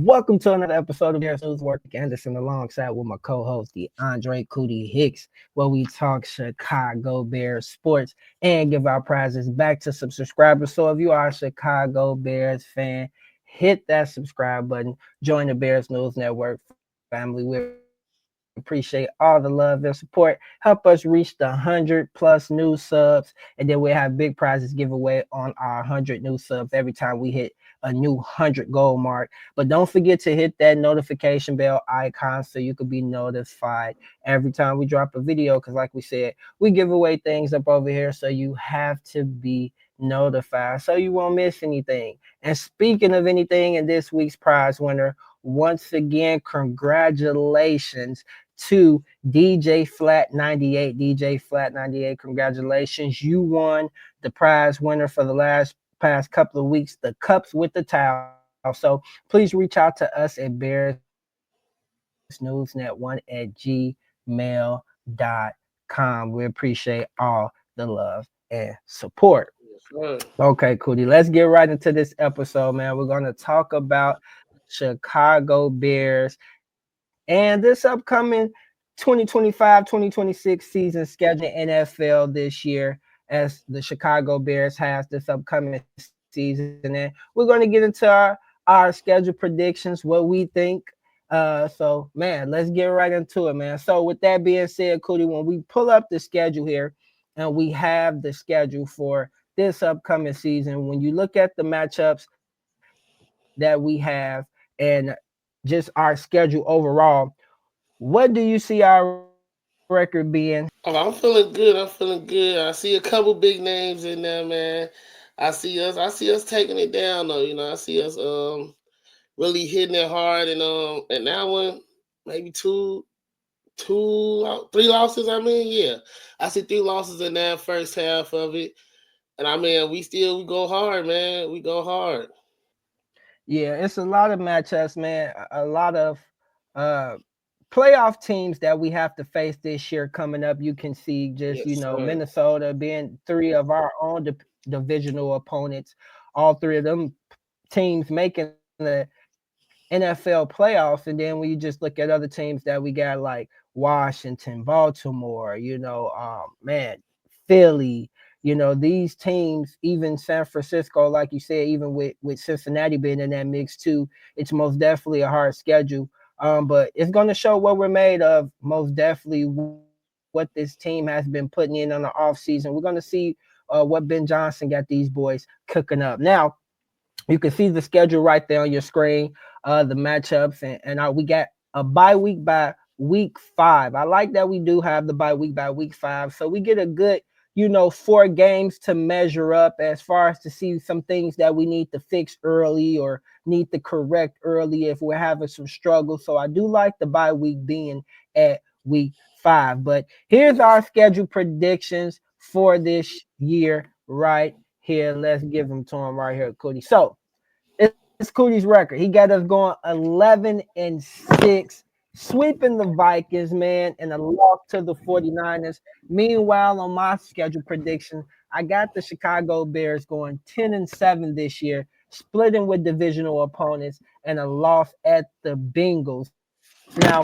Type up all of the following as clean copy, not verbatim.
Welcome to another episode of Bears News Work Anderson alongside with my co-host, the Andre Cootie Hicks, where we talk Chicago Bears sports and give our prizes back to some subscribers. So if you are a Chicago Bears fan, hit that subscribe button. Join the Bears News Network family. We appreciate all the love and support. Help us reach the 100+ new subs, and then we'll have big prizes giveaway on our 100 new subs every time we hit a new 100 goal mark. But don't forget to hit that notification bell icon so you can be notified every time we drop a video. Because, like we said, we give away things up over here, so you have to be notified so you won't miss anything. And speaking of anything, in this week's prize winner, once again, congratulations to DJ Flat 98. DJ Flat 98, congratulations. You won the prize winner for the past couple of weeks, the cups with the towel. So please reach out to us at bearsnewsnet1 at gmail.com. We appreciate all the love and support. Yes, sir. Okay, Cootie, let's get right into this episode, man. We're going to talk about Chicago Bears and this upcoming 2025-2026 season schedule in NFL this year, as the Chicago Bears has this upcoming season. And we're going to get into our schedule predictions, what we think. So, man, let's get right into it, man. So, with that being said, Cootie, when we pull up the schedule here and we have the schedule for this upcoming season, when you look at the matchups that we have and just our schedule overall, what do you see our record being? Oh, I'm feeling good. I'm feeling good. I see a couple big names in there, man. I see us taking it down though. I see us really hitting it hard and that one maybe three losses. I mean, yeah, I see three losses in that first half of it, and I mean we go hard, man. We go hard. Yeah, it's a lot of matchups, man. A lot of uh playoff teams that we have to face this year coming up. You can see just, Yes, sir. Minnesota being three of our own divisional opponents, all three of them teams making the NFL playoffs. And then when you just look at other teams that we got, like Washington, Baltimore, man, Philly, these teams, even San Francisco, like you said, even with Cincinnati being in that mix too, it's most definitely a hard schedule. But it's going to show what we're made of, most definitely what this team has been putting in on the offseason. We're going to see what Ben Johnson got these boys cooking up. Now, you can see the schedule right there on your screen, the matchups, and we got a bye week by week 5. I like that we do have the bye week by week 5, so we get a good, 4 games to measure up as far as to see some things that we need to fix early or need to correct early if we're having some struggles. So I do like the bye week being at week 5. But here's our Yes. schedule predictions for this year right here. Let's give them to him right here, Cootie. So it's Cootie's record. He got us going 11-6, sweeping the Vikings, man, and a loss to the 49ers. Meanwhile, on my schedule prediction, I got the Chicago Bears going 10-7 this year, splitting with divisional opponents and a loss at the Bengals. Now,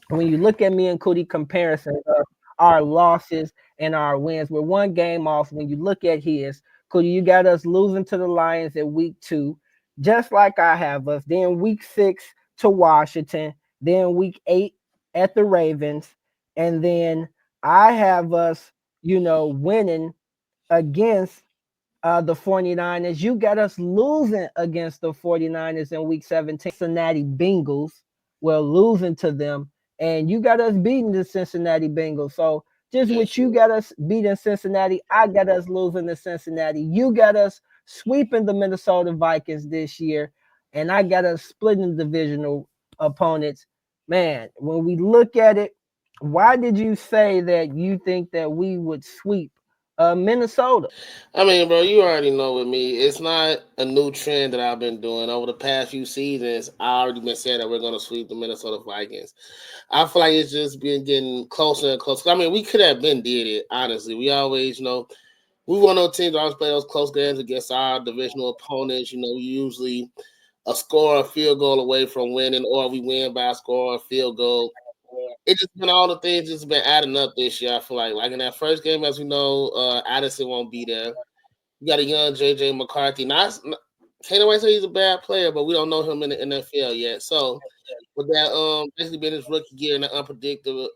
when you look at me and Cootie comparisons of our losses and our wins, we're one game off. When you look at his, Cootie, you got us losing to the Lions at week 2, just like I have us. Then week 6 to Washington. Then week 8 at the Ravens. And then I have us, winning against the 49ers. You got us losing against the 49ers in week 17. Cincinnati Bengals, well, losing to them. And you got us beating the Cincinnati Bengals. So just Yes, with you sir. got us beating Cincinnati, I got us losing to Cincinnati. You got us sweeping the Minnesota Vikings this year. And I got us splitting divisional opponents. Man, when we look at it, why did you say that you think that we would sweep Minnesota? I mean, bro, you already know with me, it's not a new trend that I've been doing over the past few seasons. I already been saying that we're gonna sweep the Minnesota Vikings. I feel like it's just been getting closer and closer. I mean, we could have been did it. Honestly, we always, we want those teams to always play those close games against our divisional opponents. We usually a score, a field goal away from winning, or we win by a score, a field goal. It just been all the things just been adding up this year. I feel like in that first game, as we know, Addison won't be there. You got a young JJ McCarthy. Can't nobody say he's a bad player, but we don't know him in the NFL yet. So with that, basically been his rookie year and the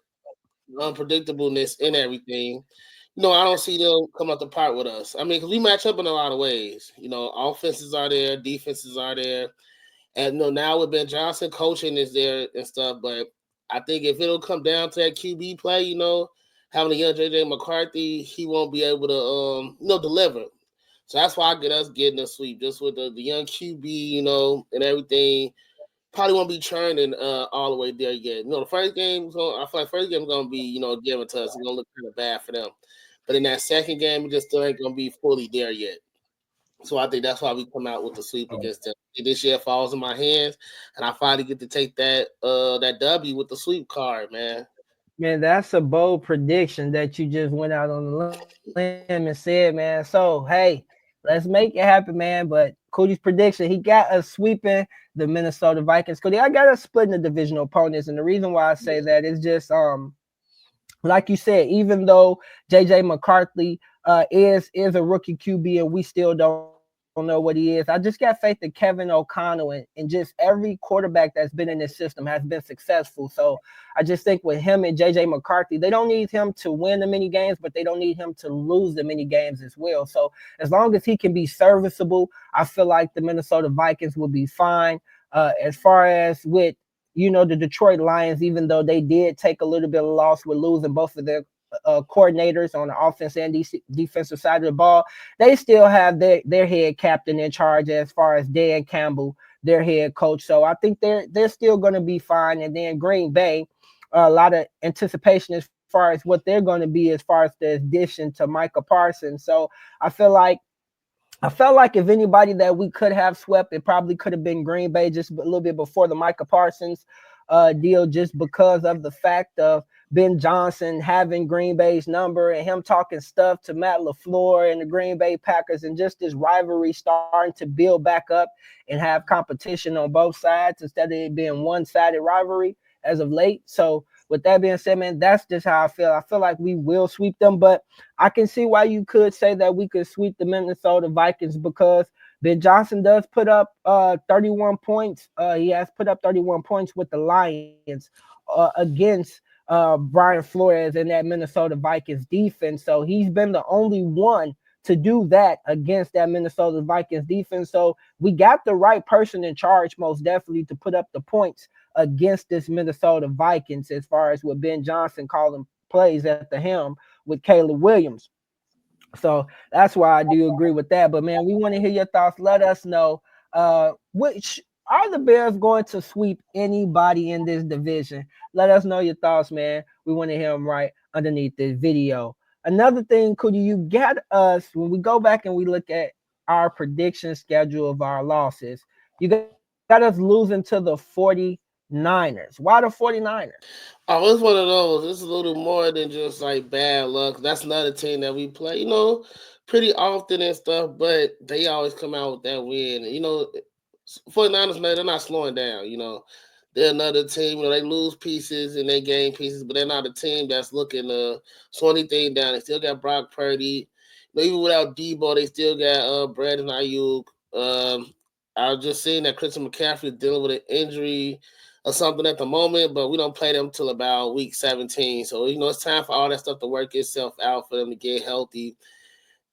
unpredictableness in everything. I don't see them come up the part with us. I mean, because we match up in a lot of ways. Offenses are there, defenses are there, and now with Ben Johnson coaching is there and stuff. But I think if it'll come down to that QB play, having a young JJ McCarthy, he won't be able to deliver. So that's why I get us getting a sweep just with the young QB, and everything. Probably won't be churning all the way there yet. The first game, I feel like first game is gonna be, given to us. It's gonna look kind of bad for them. But in that second game, it just still ain't gonna be fully there yet. So I think that's why we come out with the sweep against them. This year falls in my hands, and I finally get to take that W with the sweep card, man. Man, that's a bold prediction that you just went out on the limb and said, man. So, hey, let's make it happen, man. But Cody's prediction, he got us sweeping the Minnesota Vikings. Cody, I got us splitting the divisional opponents, and the reason why I say Yeah. that is just like you said, even though JJ McCarthy is a rookie QB and we still don't know what he is, I just got faith in Kevin O'Connell and just every quarterback that's been in this system has been successful. So I just think with him and JJ McCarthy, they don't need him to win the many games, but they don't need him to lose the many games as well. So as long as he can be serviceable, I feel like the Minnesota Vikings will be fine. As far as with the Detroit Lions, even though they did take a little bit of loss with losing both of their coordinators on the offense and defensive side of the ball, they still have their head captain in charge as far as Dan Campbell, their head coach. So I think they're still going to be fine. And then Green Bay, a lot of anticipation as far as what they're going to be as far as the addition to Micah Parsons. So I feel like I felt like if anybody that we could have swept, it probably could have been Green Bay just a little bit before the Micah Parsons deal, just because of the fact of Ben Johnson having Green Bay's number and him talking stuff to Matt LaFleur and the Green Bay Packers, and just this rivalry starting to build back up and have competition on both sides instead of it being one-sided rivalry as of late. So with that being said, man, that's just how I feel. I feel like we will sweep them, but I can see why you could say that we could sweep the Minnesota Vikings because Ben Johnson does put up 31 points. He has put up 31 points with the Lions against Brian Flores and that Minnesota Vikings defense. So he's been the only one to do that against that Minnesota Vikings defense. So we got the right person in charge, most definitely, to put up the points against this Minnesota Vikings as far as what Ben Johnson calling plays at the helm with Caleb Williams. So that's why I do agree with that. But man, we want to hear your thoughts. Let us know which are the Bears going to sweep anybody in this division? Let us know your thoughts, man. We want to hear them right underneath this video. Another thing, could you get us when we go back and we look at our prediction schedule of our losses? You got us losing to the 49ers. Why the 49ers? Oh, it's one of those. It's a little more than just like bad luck. That's another team that we play, pretty often and stuff, but they always come out with that win. 49ers, man, they're not slowing down, They're another team, they lose pieces and they gain pieces, but they're not a team that's looking to slow anything down. They still got Brock Purdy. Even without Debo, they still got Brandon Ayuk. I was just seeing that Christian McCaffrey is dealing with an injury or something at the moment, but we don't play them till about week 17. So, it's time for all that stuff to work itself out for them to get healthy.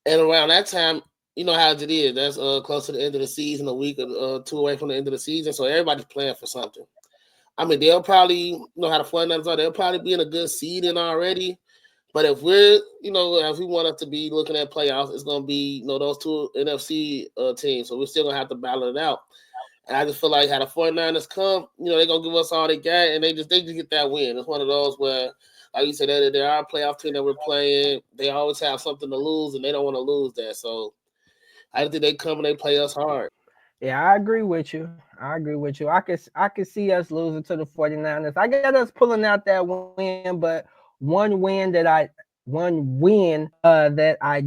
And around that time, you know how it is. That's close to the end of the season, a week or two away from the end of the season. So everybody's playing for something. I mean, they'll probably, how the 49ers are, they'll probably be in a good seeding already. But if we're, if we want us to be looking at playoffs, it's going to be, those two NFC teams. So we're still going to have to battle it out. And I just feel like how the 49ers come, they're going to give us all they got, and they just get that win. It's one of those where, like you said, they're our playoff team that we're playing. They always have something to lose, and they don't want to lose that. So I think they come and they play us hard. Yeah, I agree with you. I could see us losing to the 49ers. I got us pulling out that win, but one win that I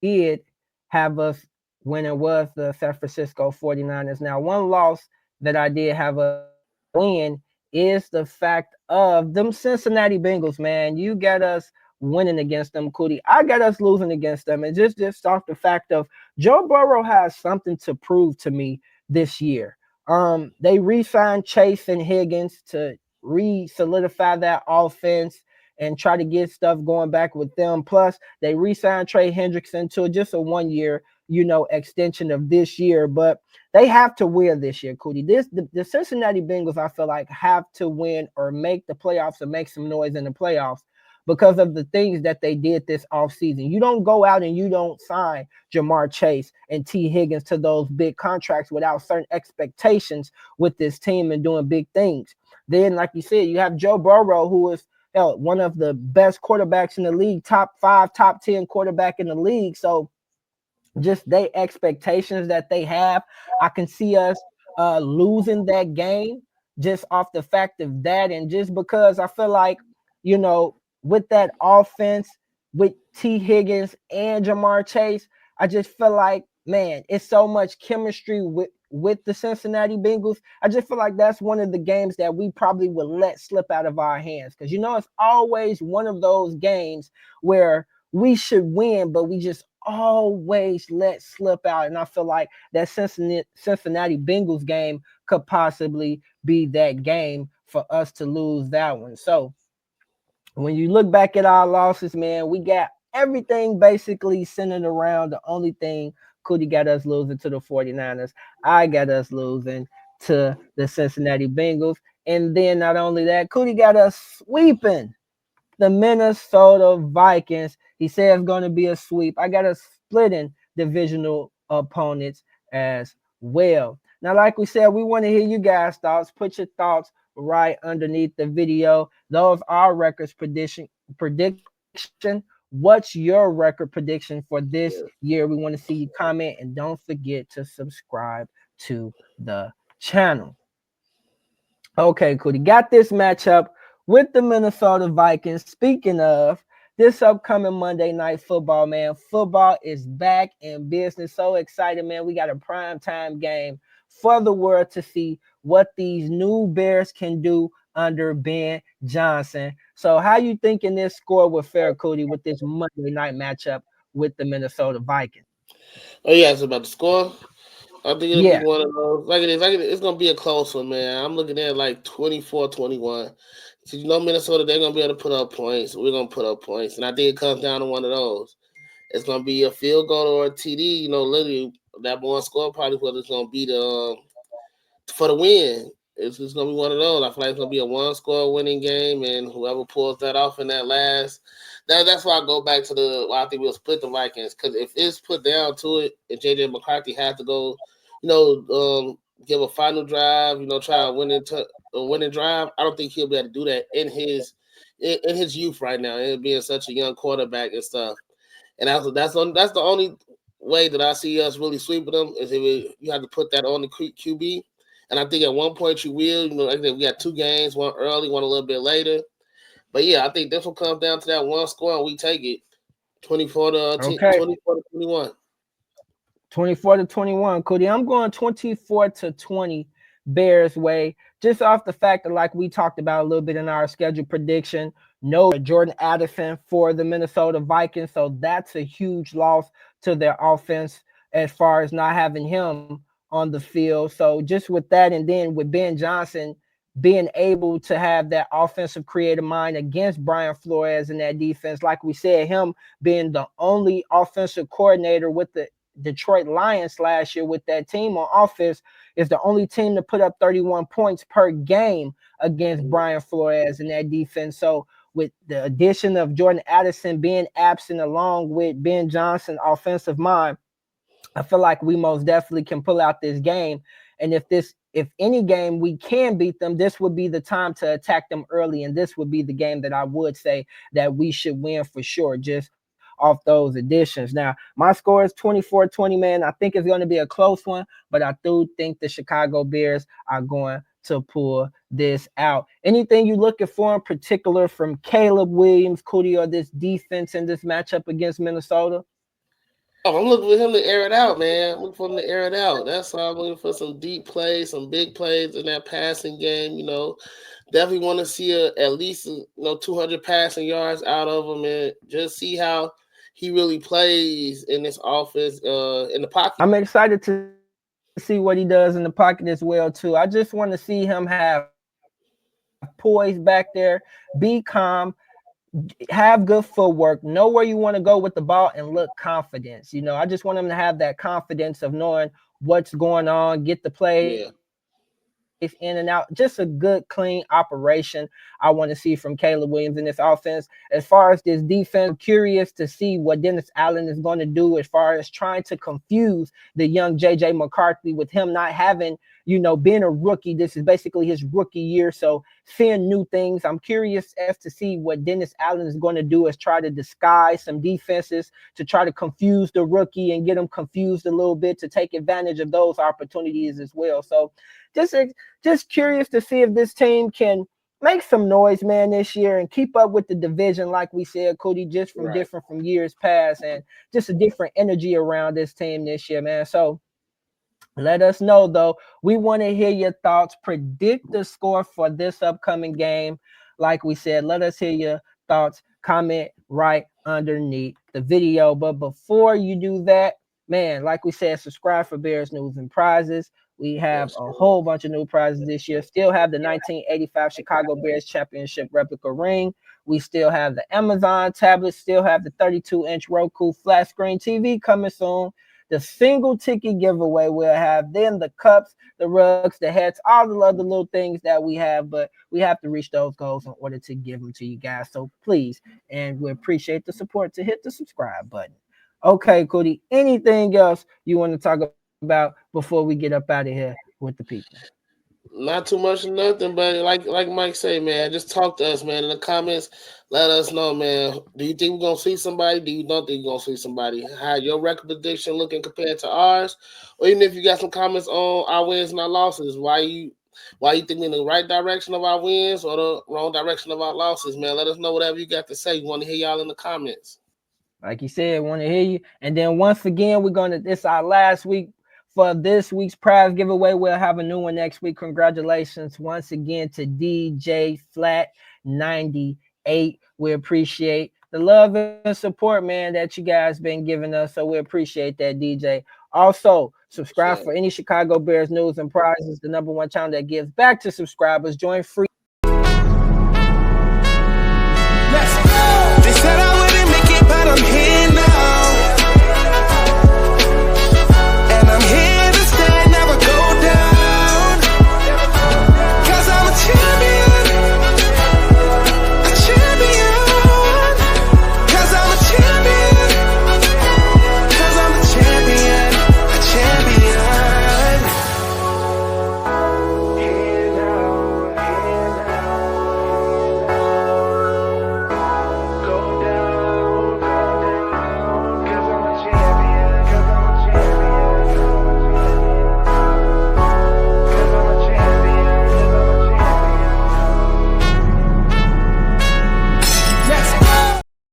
did have us when it was the San Francisco 49ers. Now, one loss that I did have us win is the fact of them Cincinnati Bengals, man. You got us winning against them, Cootie. I got us losing against them. And just off the fact of Joe Burrow has something to prove to me this year. They re-signed Chase and Higgins to re-solidify that offense and try to get stuff going back with them. Plus, they re-signed Trey Hendrickson to just a 1 year, extension of this year. But they have to win this year, Cootie. The Cincinnati Bengals, I feel like, have to win or make the playoffs or make some noise in the playoffs because of the things that they did this offseason. You don't go out and you don't sign Jamar Chase and T. Higgins to those big contracts without certain expectations with this team and doing big things. Then, like you said, you have Joe Burrow, who is one of the best quarterbacks in the league, top 5, top 10 quarterback in the league. So just they expectations that they have, I can see us losing that game just off the fact of that, and just because I feel like with that offense with T. Higgins and Jamar Chase, I just feel like, man, it's so much chemistry with the Cincinnati Bengals. I just feel like that's one of the games that we probably would let slip out of our hands because it's always one of those games where we should win, but we just always let slip out. And I feel like that Cincinnati Bengals game could possibly be that game for us to lose that one. So when you look back at our losses, man, we got everything basically centered around the only thing Cootie got us losing to the 49ers. I got us losing to the Cincinnati Bengals. And then not only that, Cootie got us sweeping the Minnesota Vikings. He said it's going to be a sweep. I got us splitting divisional opponents as well. Now, like we said, we want to hear you guys' thoughts. Put your thoughts right underneath the video. Those are records prediction. What's your record prediction for this year? We want to see you comment, and don't forget to subscribe to the channel. Okay, Cootie. Got this matchup with the Minnesota Vikings. Speaking of this upcoming Monday Night Football, man, football is back in business. So excited, man. We got a prime time game for the world to see what these new Bears can do under Ben Johnson. So how you thinking this score will fare, Cootie, with this Monday night matchup with the Minnesota Vikings? Oh yeah, it's about the score. I think it'll be Yeah. one of those. It's gonna be a close one, man. I'm looking at like 24-21. So Minnesota, they're gonna be able to put up points. We're gonna put up points, and I think it comes down to one of those. It's gonna be a field goal or a TD. Literally that one score probably what it's gonna be for the win. It's just gonna be one of those. I feel like it's gonna be a one score winning game, and whoever pulls that off in that last, that's why I go back to I think we'll split the Vikings, because if it's put down to it, and JJ McCarthy has to go, give a final drive, try a winning drive. I don't think he'll be able to do that in his youth right now, and being such a young quarterback and stuff. And that's the only way that I see us really sweeping them is if you have to put that on the QB. And I think at one point you will. Like we got two games, one early, one a little bit later. But yeah, I think this will come down to that one score, and we take it Okay. 21. 24-21, Cody. I'm going 24-20 Bears way. Just off the fact that, like we talked about a little bit in our schedule prediction, no Jordan Addison for the Minnesota Vikings. So that's a huge loss to their offense as far as not having him on the field. So just with that, and then with Ben Johnson being able to have that offensive creative mind against Brian Flores in that defense, like we said, him being the only offensive coordinator with the Detroit Lions last year with that team on offense, is the only team to put up 31 points per game against Brian Flores in that defense. So with the addition of Jordan Addison being absent along with Ben Johnson offensive mind, I feel like we most definitely can pull out this game. And if any game we can beat them, this would be the time to attack them early. And this would be the game that I would say that we should win for sure, just off those additions. Now, my score is 24-20, man. I think it's going to be a close one, but I do think the Chicago Bears are going to pull this out. Anything you looking for in particular from Caleb Williams, Cootie, or this defense in this matchup against Minnesota? Oh, I'm looking for him to air it out, man. I'm looking for him to air it out. That's all. I'm looking for some deep plays, some big plays in that passing game. Definitely want to see at least 200 passing yards out of him, and just see how he really plays in this offense in the pocket. I'm excited to see what he does in the pocket as well too. I just want to see him have poise back there, be calm, have good footwork, know where you want to go with the ball, and look confidence. I just want him to have that confidence of knowing what's going on, get the plays in and out. Just a good, Yeah, clean operation I want to see from Caleb Williams in this offense. As far as this defense, I'm curious to see what Dennis Allen is going to do as far as trying to confuse the young JJ McCarthy with him not having, being a rookie. This is basically his rookie year. So seeing new things, I'm curious as to see what Dennis Allen is going to do is try to disguise some defenses to try to confuse the rookie and get him confused a little bit to take advantage of those opportunities as well. So just just curious to see if this team can make some noise, man, this year and keep up with the division, like we said, Cody, just from different from years right. past, and just a different energy around this team this year, man. So let us know though. We want to hear your thoughts. Predict the score for this upcoming game. Like we said, let us hear your thoughts. Comment right underneath the video. But before you do that, man, like we said, subscribe for Bears news and prizes. We have Yes, a sir. whole bunch of new prizes this year. Still have the 1985 Chicago Bears championship replica ring. We still have the Amazon tablet. Still have the 32-inch Roku flat screen TV coming soon. The single ticket giveaway we'll have, then the cups, the rugs, the hats, all the other little things that we have, but we have to reach those goals in order to give them to you guys. So please, and we appreciate the support to hit the subscribe button. Okay, Cody, anything else you want to talk about before we get up out of here with the people? Not too much of nothing, but like Mike say, man, just talk to us, man. In the comments, let us know, man. Do you think we're gonna see somebody? Do you not think you're gonna see somebody? How your record prediction looking compared to ours? Or even if you got some comments on our wins and our losses, why you think we in the right direction of our wins or the wrong direction of our losses, man? Let us know whatever you got to say. We want to hear y'all in the comments. Like you said, want to hear you. And then once again, this our last week for this week's prize giveaway. We'll have a new one next week. Congratulations once again to DJ Flat 98. We appreciate the love and support, man, that you guys been giving us. So we appreciate that, DJ. Also, subscribe So, for any Chicago Bears news and prizes, the number one channel that gives back to subscribers. Join free